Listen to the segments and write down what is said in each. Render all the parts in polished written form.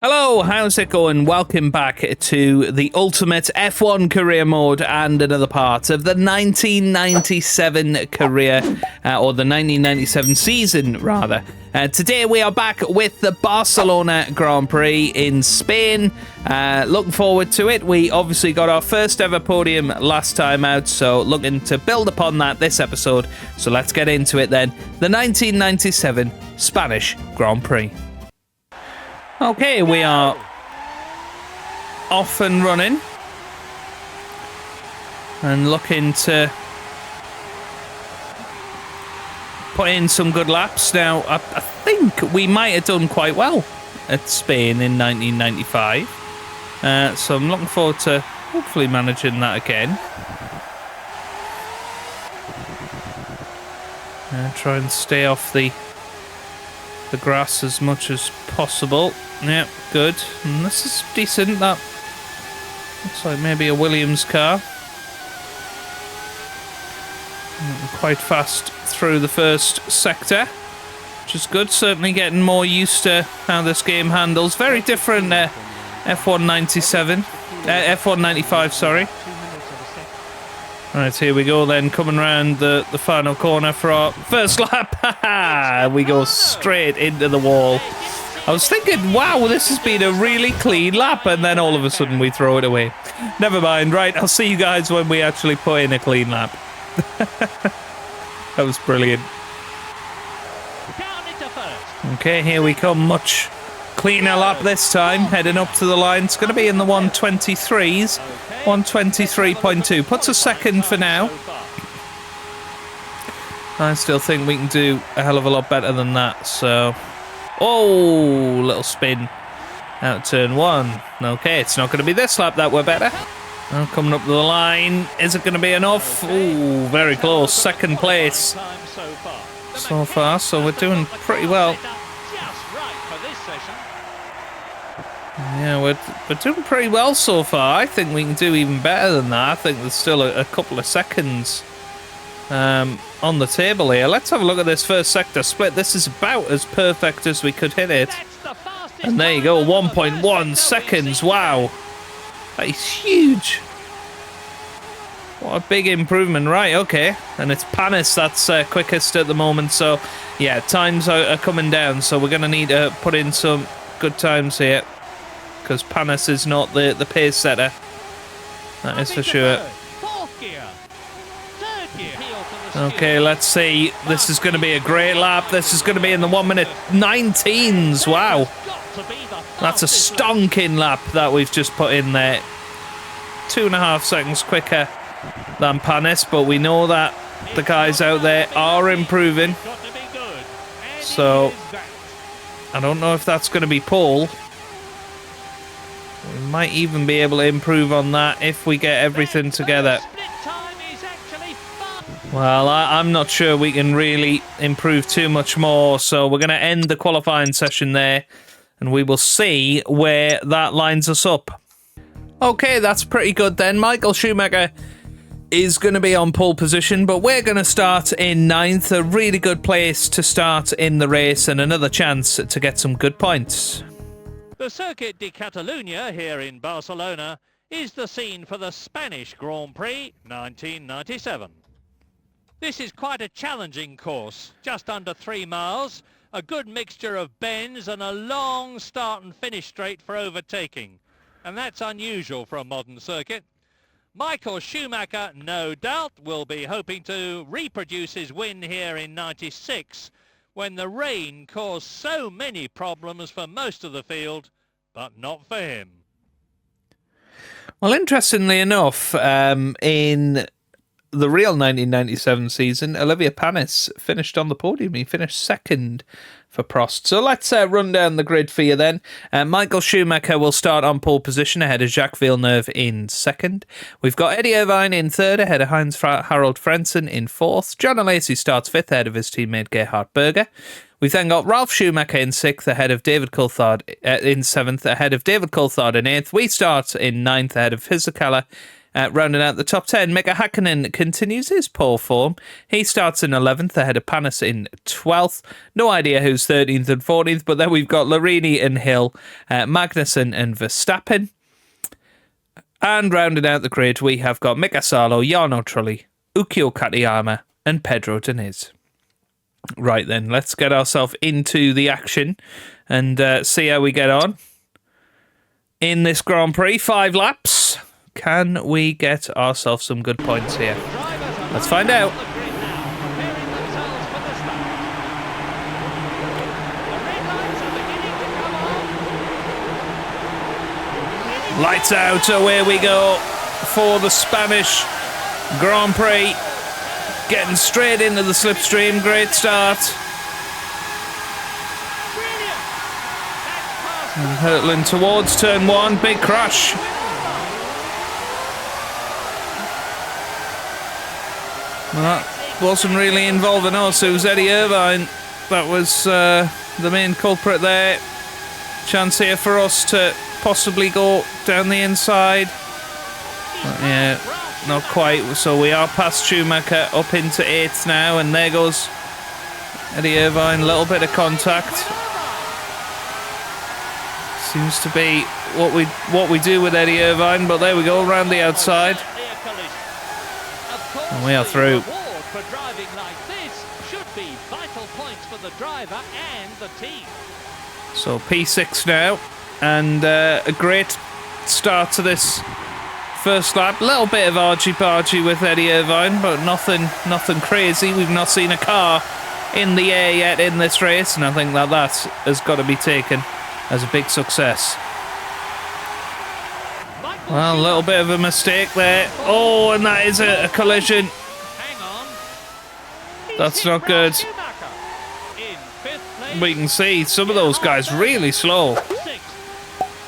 Hello, how's it going? Welcome back to the Ultimate F1 Career Mode and another part of the 1997 career, or the 1997 season, rather. Today we are back with the Barcelona Grand Prix in Spain. Looking forward to it. We obviously got our first ever podium last time out, so looking to build upon that this episode. So let's get into it then. The 1997 Spanish Grand Prix. Okay, we are off and running and looking to put in some good laps. Now, I think we might have done quite well at Spain in 1995, so I'm looking forward to hopefully managing that again. Try and stay off the grass as much as possible. Yeah, good. And this is decent. That looks like maybe a Williams car. Quite fast through the first sector, which is good. Certainly getting more used to how this game handles. Very different F1 97, F1 95, sorry. Alright, here we go then, coming around the final corner for our first lap. We go straight into the wall. I was thinking, wow, this has been a really clean lap, and then all of a sudden we throw it away. Never mind, right, I'll see you guys when we actually put in a clean lap. That was brilliant. Okay, here we come, much cleaner lap this time, heading up to the line. It's going to be in the 123s. 123.2 puts a second for now. I still think we can do a hell of a lot better than that. So, oh, little spin out turn one. Okay, it's not going to be this lap that we're better. Oh, coming up to the line, is it going to be enough? Oh, very close. Second place so far. So we're doing pretty well. Yeah, we're doing pretty well so far. I think we can do even better than that. I think there's still a couple of seconds on the table here. Let's have a look at this first sector split. This is about as perfect as we could hit it. And there you go, 1.1 seconds. Wow. That is huge. What a big improvement. Right, okay. And it's Panis that's quickest at the moment. So, yeah, times are coming down. So we're going to need to put in some good times here, because Panis is not the pace setter. That is for sure. Okay, let's see. This is going to be a great lap. This is going to be in the 1 minute 19s. Wow. That's a stonking lap that we've just put in there. 2.5 seconds quicker than Panis, but we know that the guys out there are improving. So, I don't know if that's going to be pole. We might even be able to improve on that if we get everything together. Well, I'm not sure we can really improve too much more, so we're going to end the qualifying session there, and we will see where that lines us up. Okay, that's pretty good then. Michael Schumacher is going to be on pole position, but we're going to start in 9th. A really good place to start in the race, and another chance to get some good points. The Circuit de Catalunya here in Barcelona is the scene for the Spanish Grand Prix 1997. This is quite a challenging course, just under 3 miles, a good mixture of bends and a long start and finish straight for overtaking. And that's unusual for a modern circuit. Michael Schumacher, no doubt, will be hoping to reproduce his win here in 96, when the rain caused so many problems for most of the field, but not for him. Well, interestingly enough, in the real 1997 season, Olivier Panis finished on the podium. He finished second for Prost. So let's run down the grid for you then. Michael Schumacher will start on pole position ahead of Jacques Villeneuve in second. We've got Eddie Irvine in third ahead of Heinz-Harald Frentzen in fourth. John Alesi starts fifth ahead of his teammate Gerhard Berger. We've then got Ralf Schumacher in sixth ahead of David Coulthard in seventh, ahead of David Coulthard in eighth. We start in ninth ahead of Fisichella Rounding out the top 10, Mika Häkkinen continues his poor form. He starts in 11th, ahead of Panis in 12th. No idea who's 13th and 14th, but then we've got Larini and Hill, Magnussen and Verstappen. And rounding out the grid, we have got Mika Salo, Jarno Trulli, Ukio Katayama, and Pedro Diniz. Right then, let's get ourselves into the action and see how we get on in this Grand Prix. 5 laps. Can we get ourselves some good points here? Let's find out. Lights out, away we go for the Spanish Grand Prix. Getting straight into the slipstream, great start. And hurtling towards turn 1, big crash. Well, that wasn't really involving us, it was Eddie Irvine that was the main culprit there. Chance here for us to possibly go down the inside. But yeah, not quite. So we are past Schumacher, up into 8th now, and there goes Eddie Irvine. A little bit of contact. Seems to be what we do with Eddie Irvine, but there we go, around the outside. And we are through. For driving like this should be vital points for the driver and the team. So P6 now, and a great start to this first lap. A little bit of argy-bargy with Eddie Irvine, but nothing crazy. We've not seen a car in the air yet in this race, and I think that has got to be taken as a big success. Well, a little bit of a mistake there. Oh, and that is a collision. Hang on. That's not good. We can see some of those guys really slow.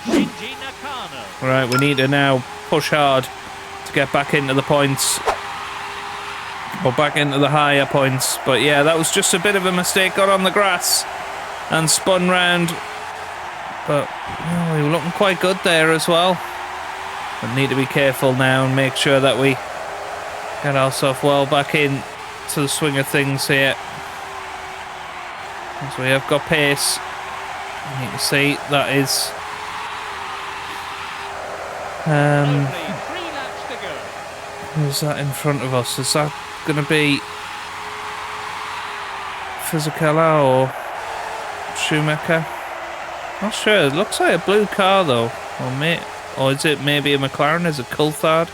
Shinji Nakano. Right, we need to now push hard to get back into the points. Or back into the higher points. But yeah, that was just a bit of a mistake. Got on the grass and spun round. But we were looking quite good there as well. But need to be careful now and make sure that we get ourselves well back in to the swing of things here. So we have got pace. You can see that is who's that in front of us? Is that going to be Fisichella or Schumacher? Not sure. It looks like a blue car though. Or is it maybe a McLaren? Is it Coulthard?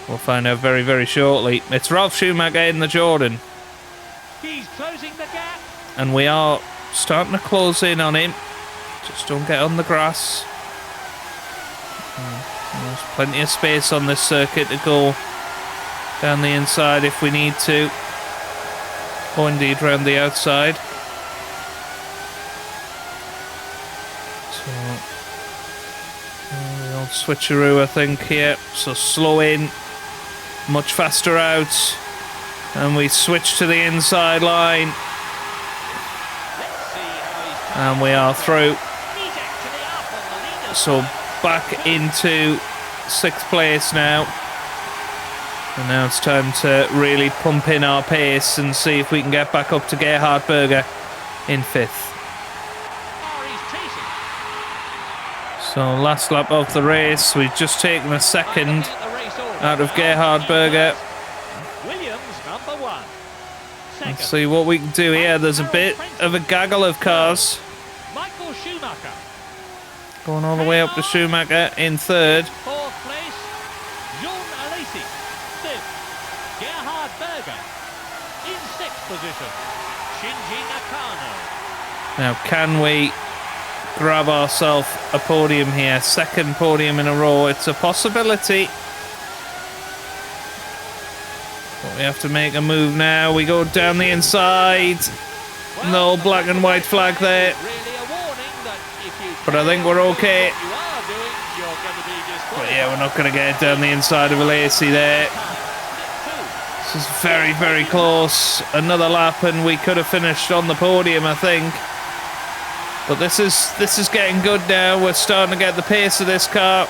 We'll find out very, very shortly. It's Ralf Schumacher in the Jordan. He's closing the gap. And we are starting to close in on him. Just don't get on the grass. There's plenty of space on this circuit to go down the inside if we need to. Or indeed round the outside. So, the old switcheroo I think here. So slow in, much faster out. And we switch to the inside line. And we are through. So back into 6th place now. And now it's time to really pump in our pace and see if we can get back up to Gerhard Berger in 5th. So last lap of the race, we've just taken a second out of Gerhard Berger. Let's see what we can do here. There's a bit of a gaggle of cars. Michael Schumacher. Going all the way up to Schumacher in 3rd. 4th place, Alesi. 5th, Gerhard Berger. In 6th position, Shinji Nakano. Now, can we grab ourselves a podium here? 2nd podium in a row. It's a possibility. But we have to make a move now. We go down the inside. No black and white flag there. But I think we're okay. But yeah, we're not going to get it down the inside of Alesi there. This is very, very close. Another lap and we could have finished on the podium, I think. But this is getting good now. We're starting to get the pace of this car.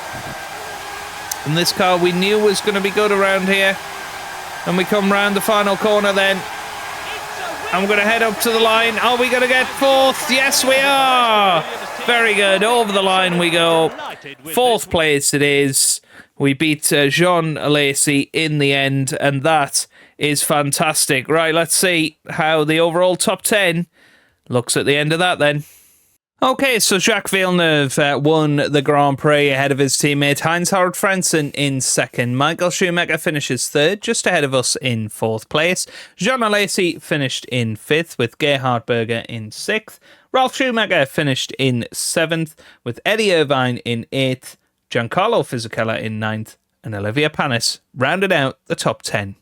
And this car we knew was going to be good around here. And we come round the final corner then. And we're going to head up to the line. Are we going to get fourth? Yes, we are. Very good. Over the line we go. Fourth place it is. We beat Jean Alesi in the end, and that is fantastic. Right, let's see how the overall top 10 looks at the end of that then. Okay, so Jacques Villeneuve won the Grand Prix ahead of his teammate Heinz-Harald Frentzen in second. Michael Schumacher finishes third, just ahead of us in fourth place. Jean Alesi finished in fifth, with Gerhard Berger in sixth. Ralf Schumacher finished in seventh, with Eddie Irvine in eighth. Giancarlo Fisichella in ninth, and Olivier Panis rounded out the top 10.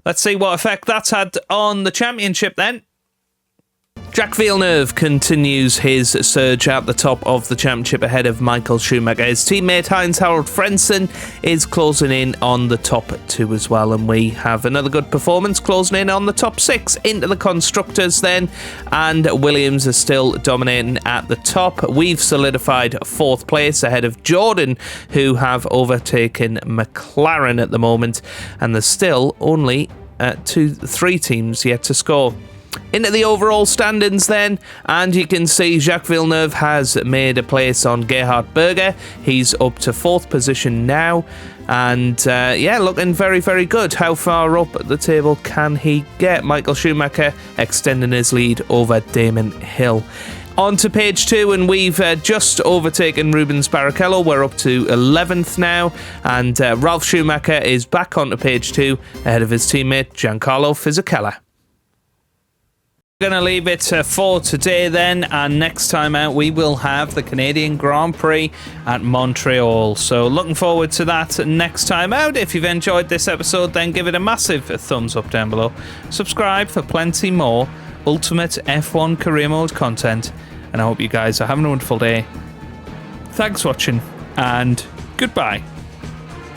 Let's see what effect that's had on the championship then. Jacques Villeneuve continues his surge at the top of the championship ahead of Michael Schumacher. His teammate Heinz-Harald Frentzen is closing in on the top 2 as well, and we have another good performance closing in on the top 6 into the constructors then, and Williams is still dominating at the top. We've solidified 4th place ahead of Jordan, who have overtaken McLaren at the moment, and there's still only 3 teams yet to score. Into the overall standings then, and you can see Jacques Villeneuve has made a place on Gerhard Berger. He's up to 4th position now, and yeah, looking very, very good. How far up the table can he get? Michael Schumacher extending his lead over Damon Hill. On to page 2, and we've just overtaken Rubens Barrichello. We're up to 11th now, and Ralf Schumacher is back onto page 2 ahead of his teammate Giancarlo Fisichella. Going to leave it for today then, and next time out we will have the Canadian Grand Prix at Montreal, so looking forward to that next time out. If you've enjoyed this episode, then give it a massive thumbs up down below, subscribe for plenty more Ultimate F1 Career Mode content, and I hope you guys are having a wonderful day. Thanks for watching, and goodbye.